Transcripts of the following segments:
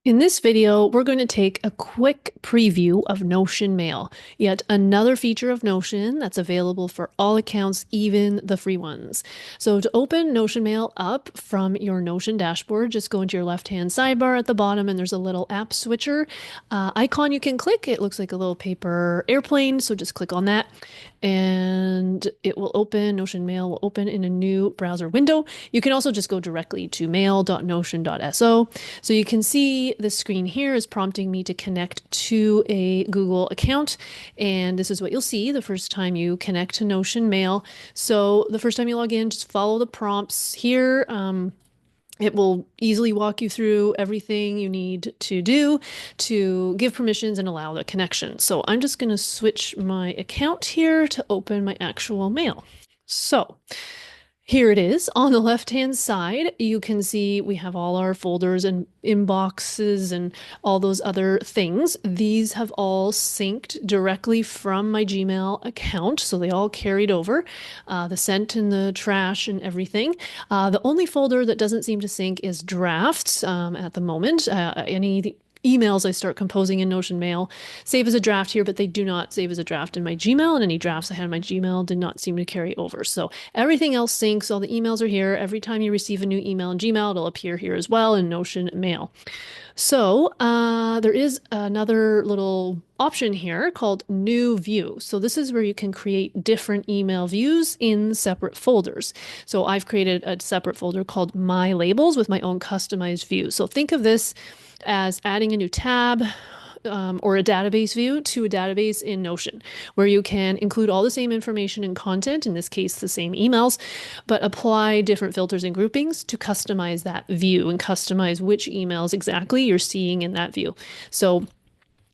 In this video, we're going to take a quick preview of Notion Mail, yet another feature of Notion that's available for all accounts, even the free ones. So to open Notion Mail up from your Notion dashboard, just go into your left-hand sidebar at the bottom and there's a little app switcher icon you can click. It looks like a little paper airplane, so just click on that and it will open. Notion Mail will open in a new browser window. You can also just go directly to mail.notion.so. So you can see the screen here is prompting me to connect to a Google account. And this is what you'll see the first time you connect to Notion Mail. So the first time you log in, just follow the prompts here. It will easily walk you through everything you need to do to give permissions and allow the connection. So I'm just going to switch my account here to open my actual mail. So here it is. On the left-hand side, you can see we have all our folders and inboxes and all those other things. These have all synced directly from my Gmail account, so they all carried over, the sent and the trash and everything. The only folder that doesn't seem to sync is drafts at the moment. Any emails I start composing in Notion Mail save as a draft here, but they do not save as a draft in my Gmail, and any drafts I had in my Gmail did not seem to carry over. So everything else syncs. All the emails are here. Every time you receive a new email in Gmail, it'll appear here as well in Notion Mail. So there is another little option here called New View. So this is where you can create different email views in separate folders. So I've created a separate folder called My Labels with my own customized view. So think of this as adding a new tab or a database view to a database in Notion, where you can include all the same information and content, in this case, the same emails, but apply different filters and groupings to customize that view and customize which emails exactly you're seeing in that view. So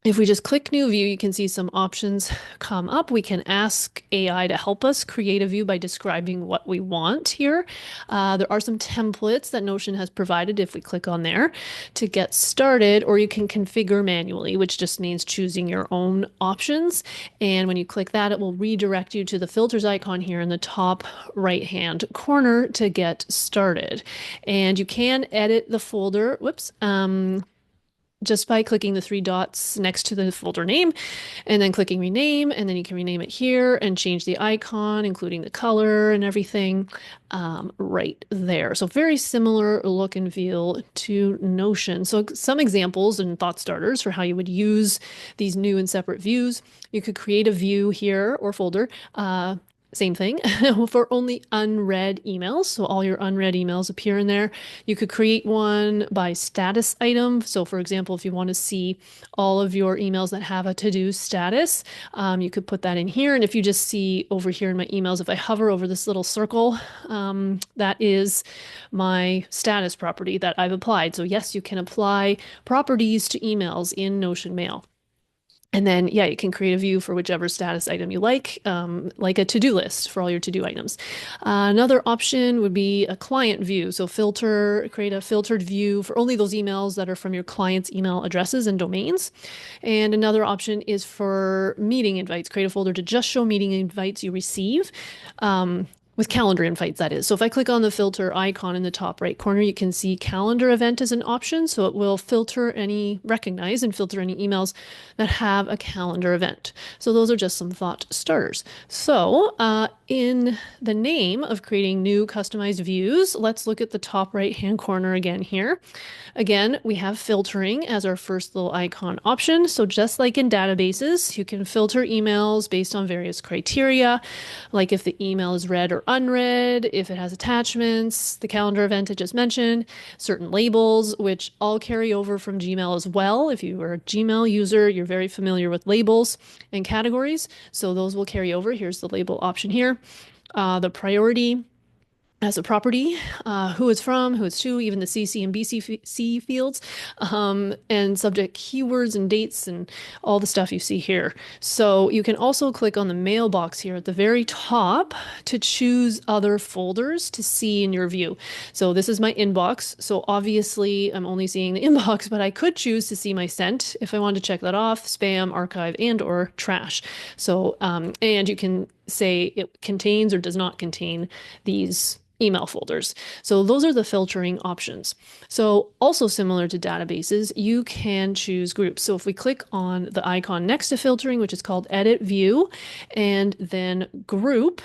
if we just click New View, you can see some options come up. We can ask AI to help us create a view by describing what we want here. There are some templates that Notion has provided if we click on there to get started, or you can configure manually, which just means choosing your own options. And when you click that, it will redirect you to the filters icon here in the top right-hand corner to get started. And you can edit the folder, just by clicking the three dots next to the folder name and then clicking rename, and then you can rename it here and change the icon, including the color and everything right there. So very similar look and feel to Notion. So some examples and thought starters for how you would use these new and separate views. You could create a view here or folder, same thing for only unread emails. So all your unread emails appear in there. You could create one by status item. So for example, if you want to see all of your emails that have a to-do status, you could put that in here. And if you just see over here in my emails, if I hover over this little circle, that is my status property that I've applied. So yes, you can apply properties to emails in Notion Mail. And then, yeah, you can create a view for whichever status item you like a to-do list for all your to-do items. Another option would be a client view. So create a filtered view for only those emails that are from your client's email addresses and domains. And another option is for meeting invites. Create a folder to just show meeting invites you receive. With calendar invites, that is. So if I click on the filter icon in the top right corner, you can see calendar event as an option. So it will recognize and filter any emails that have a calendar event. So those are just some thought starters. So in the name of creating new customized views, let's look at the top right-hand corner again here. Again, we have filtering as our first little icon option. So just like in databases, you can filter emails based on various criteria, like if the email is read or unread, if it has attachments, the calendar event I just mentioned, certain labels, which all carry over from Gmail as well. If you are a Gmail user, you're very familiar with labels and categories. So those will carry over. Here's the label option here. The priority as a property, who it's from, who it's to, even the CC and BCC fields, and subject keywords and dates and all the stuff you see here. So you can also click on the mailbox here at the very top to choose other folders to see in your view. So this is my inbox. So obviously I'm only seeing the inbox, but I could choose to see my sent if I wanted to check that off, spam, archive, and or trash. So, and you can say it contains or does not contain these email folders. So those are the filtering options. So also similar to databases, you can choose groups. So if we click on the icon next to filtering, which is called Edit View, and then Group,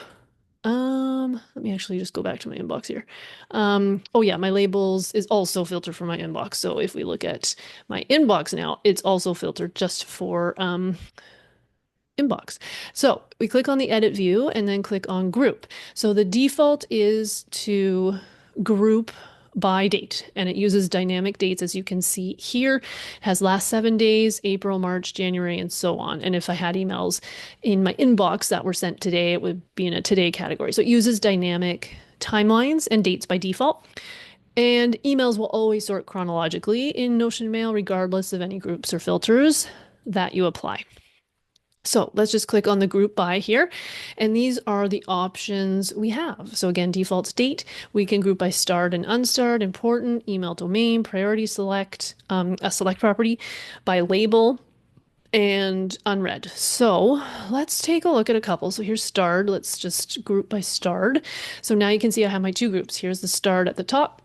let me actually just go back to my inbox here. Oh yeah, my labels is also filtered for my inbox. So if we look at my inbox now, it's also filtered just for inbox. So we click on the edit view and then click on group. So the default is to group by date, and it uses dynamic dates, as you can see here. It has last 7 days, April, March, January, and so on. And if I had emails in my inbox that were sent today, it would be in a today category. So it uses dynamic timelines and dates by default. And emails will always sort chronologically in Notion Mail, regardless of any groups or filters that you apply. So let's just click on the group by here. And these are the options we have. So again, default date, we can group by starred and unstarred, important, email domain, priority select, a select property, by label, and unread. So let's take a look at a couple. So here's starred. Let's just group by starred. So now you can see I have my two groups. Here's the starred at the top,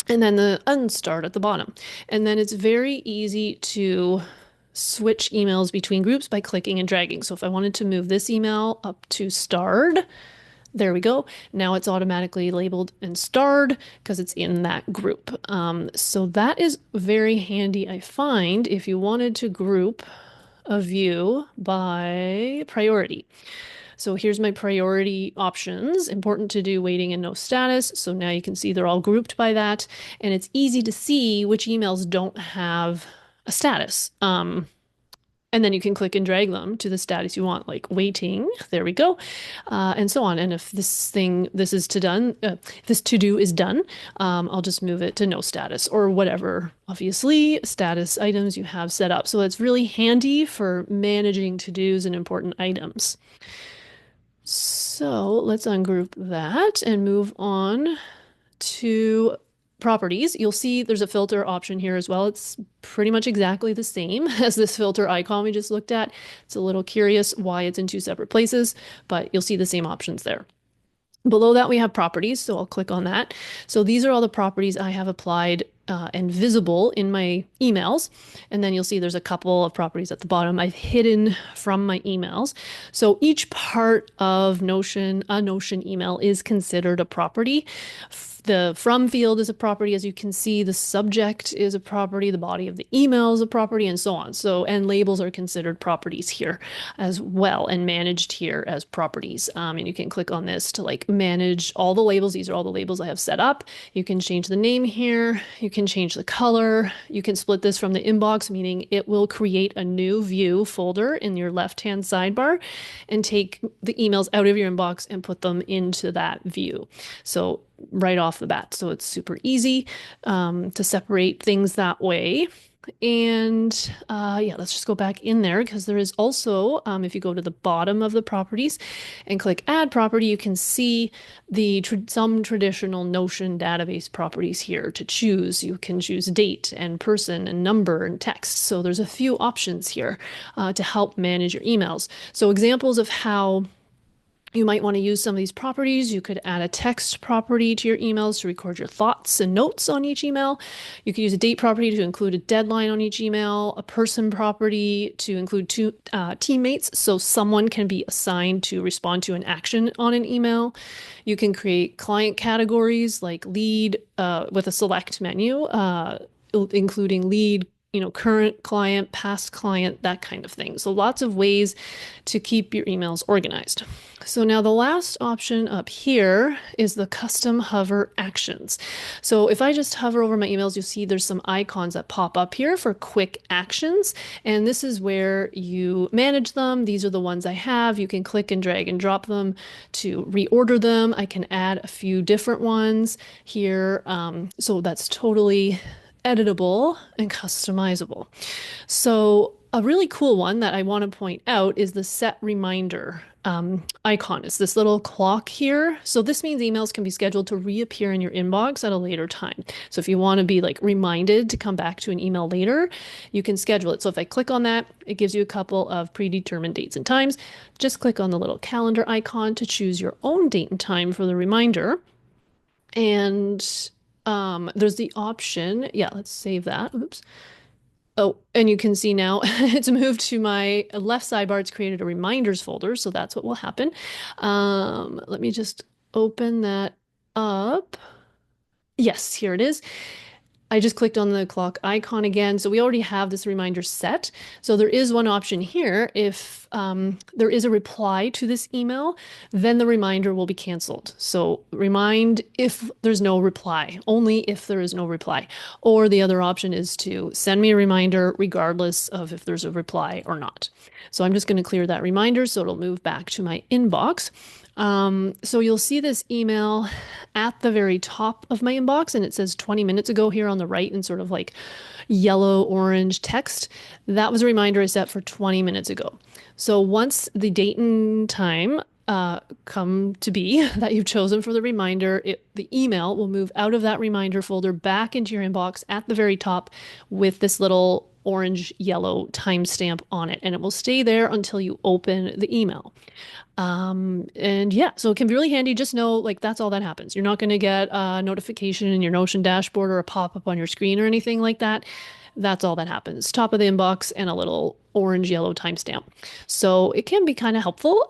and then the unstarred at the bottom. And then it's very easy to switch emails between groups by clicking and dragging. So if I wanted to move this email up to starred, there we go. Now it's automatically labeled and starred because it's in that group. So that is very handy, I find, if you wanted to group a view by priority. So here's my priority options. Important to do, waiting, and no status. So now you can see they're all grouped by that. And it's easy to see which emails don't have a status. And then you can click and drag them to the status you want, like waiting, there we go, and so on. And if this is this to do is done, I'll just move it to no status or whatever, obviously, status items you have set up. So it's really handy for managing to-dos and important items. So let's ungroup that and move on to properties. You'll see there's a filter option here as well. It's pretty much exactly the same as this filter icon we just looked at. It's a little curious why it's in two separate places, but you'll see the same options there. Below that, we have properties, so I'll click on that. So these are all the properties I have applied and visible in my emails. And then you'll see there's a couple of properties at the bottom I've hidden from my emails. So each part of Notion, a Notion email, is considered a property. The from field is a property, as you can see. The subject is a property. The body of the email is a property, and so on. So, and labels are considered properties here as well, and managed here as properties. And you can click on this to like manage all the labels. These are all the labels I have set up. You can change the name here. You can change the color. You can split this from the inbox, meaning it will create a new view folder in your left-hand sidebar and take the emails out of your inbox and put them into that view. So right off the bat. So it's super easy to separate things that way. And yeah, let's just go back in there because there is also, if you go to the bottom of the properties and click add property, you can see some traditional Notion database properties here to choose. You can choose date and person and number and text. So there's a few options here to help manage your emails. So examples of how you might want to use some of these properties. You could add a text property to your emails to record your thoughts and notes on each email. You could use a date property to include a deadline on each email, a person property to include two teammates, so someone can be assigned to respond to an action on an email. You can create client categories like lead with a select menu, including lead, current client, past client, that kind of thing. So lots of ways to keep your emails organized. So now the last option up here is the custom hover actions. So if I just hover over my emails, you'll see there's some icons that pop up here for quick actions. And this is where you manage them. These are the ones I have. You can click and drag and drop them to reorder them. I can add a few different ones here. So that's totally editable and customizable. So a really cool one that I want to point out is the set reminder icon. It's this little clock here. So this means emails can be scheduled to reappear in your inbox at a later time. So if you want to be like reminded to come back to an email later, you can schedule it. So if I click on that, it gives you a couple of predetermined dates and times. Just click on the little calendar icon to choose your own date and time for the reminder. And there's the option. Yeah, let's save that. Oops. Oh, and you can see now it's moved to my left sidebar. It's created a reminders folder, so that's what will happen. Let me just open that up. Yes, here it is. I just clicked on the clock icon again. So we already have this reminder set. So there is one option here. If there is a reply to this email, then the reminder will be canceled. So remind if there's no reply, only if there is no reply. Or the other option is to send me a reminder regardless of if there's a reply or not. So I'm just going to clear that reminder so it'll move back to my inbox. So you'll see this email at the very top of my inbox, and it says 20 minutes ago here on the right in sort of like yellow orange text. That was a reminder I set for 20 minutes ago. So once the date and time come to be that you've chosen for the reminder, the email will move out of that reminder folder back into your inbox at the very top with this little orange yellow timestamp on it, and it will stay there until you open the email. And yeah, so it can be really handy. Just know, like, that's all that happens. You're not going to get a notification in your Notion dashboard or a pop-up on your screen or anything like that. That's all that happens. Top of the inbox and a little orange yellow timestamp. So it can be kind of helpful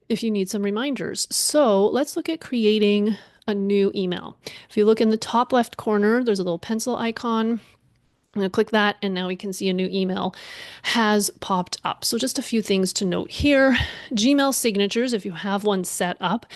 if you need some reminders. So let's look at creating a new email. If you look in the top left corner, there's a little pencil icon. I'm going to click that, and now we can see a new email has popped up. So just a few things to note here. Gmail signatures, if you have one set up,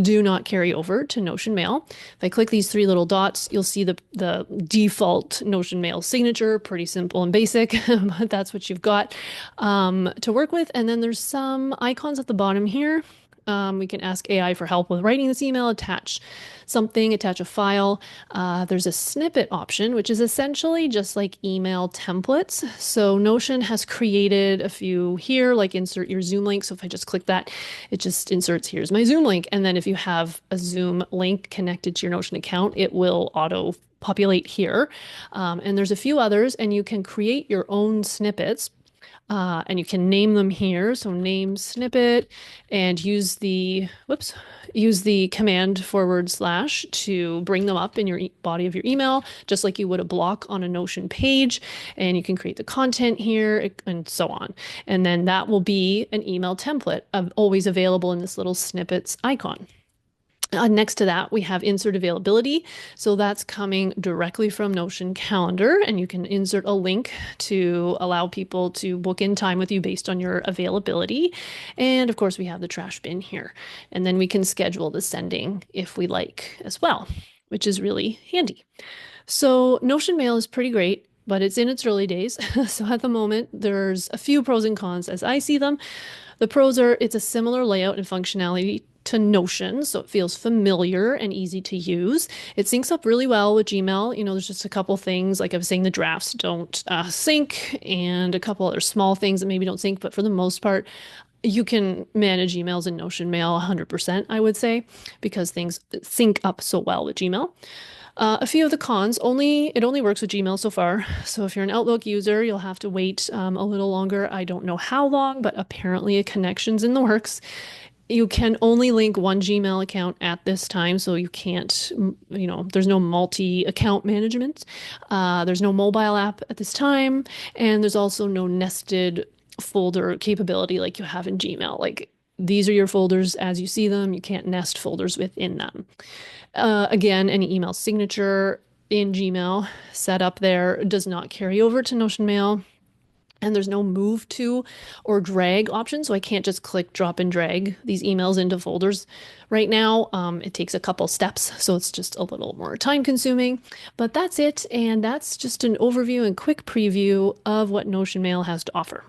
do not carry over to Notion Mail. If I click these three little dots, you'll see the default Notion Mail signature, pretty simple and basic, but that's what you've got to work with. And then there's some icons at the bottom here. We can ask AI for help with writing this email, attach something, attach a file. There's a snippet option, which is essentially just like email templates. So Notion has created a few here, like insert your Zoom link. So if I just click that, it just inserts, here's my Zoom link. And then if you have a Zoom link connected to your Notion account, it will auto populate here. And there's a few others, and you can create your own snippets. And you can name them here. So name snippet and use the command / to bring them up in your body of your email, just like you would a block on a Notion page. And you can create the content here and so on. And then that will be an email template always available in this little snippets icon. Next to that, we have insert availability. So that's coming directly from Notion Calendar, and you can insert a link to allow people to book in time with you based on your availability. And of course, we have the trash bin here. And then we can schedule the sending if we like as well, which is really handy. So Notion Mail is pretty great, but it's in its early days. So at the moment, there's a few pros and cons as I see them. The pros are it's a similar layout and functionality to Notion, so it feels familiar and easy to use. It syncs up really well with Gmail. There's just a couple things, like I was saying, the drafts don't sync, and a couple other small things that maybe don't sync, but for the most part, you can manage emails in Notion Mail 100%, I would say, because things sync up so well with Gmail. A few of the cons, it only works with Gmail so far. So if you're an Outlook user, you'll have to wait a little longer. I don't know how long, but apparently a connection's in the works. You can only link one Gmail account at this time, so you can't, there's no multi-account management. There's no mobile app at this time, and there's also no nested folder capability like you have in Gmail. Like, these are your folders as you see them. You can't nest folders within them. Again, any email signature in Gmail set up there does not carry over to Notion Mail. And there's no move to or drag option, so I can't just click, drop, and drag these emails into folders right now. It takes a couple steps, so it's just a little more time consuming. But that's it, and that's just an overview and quick preview of what Notion Mail has to offer.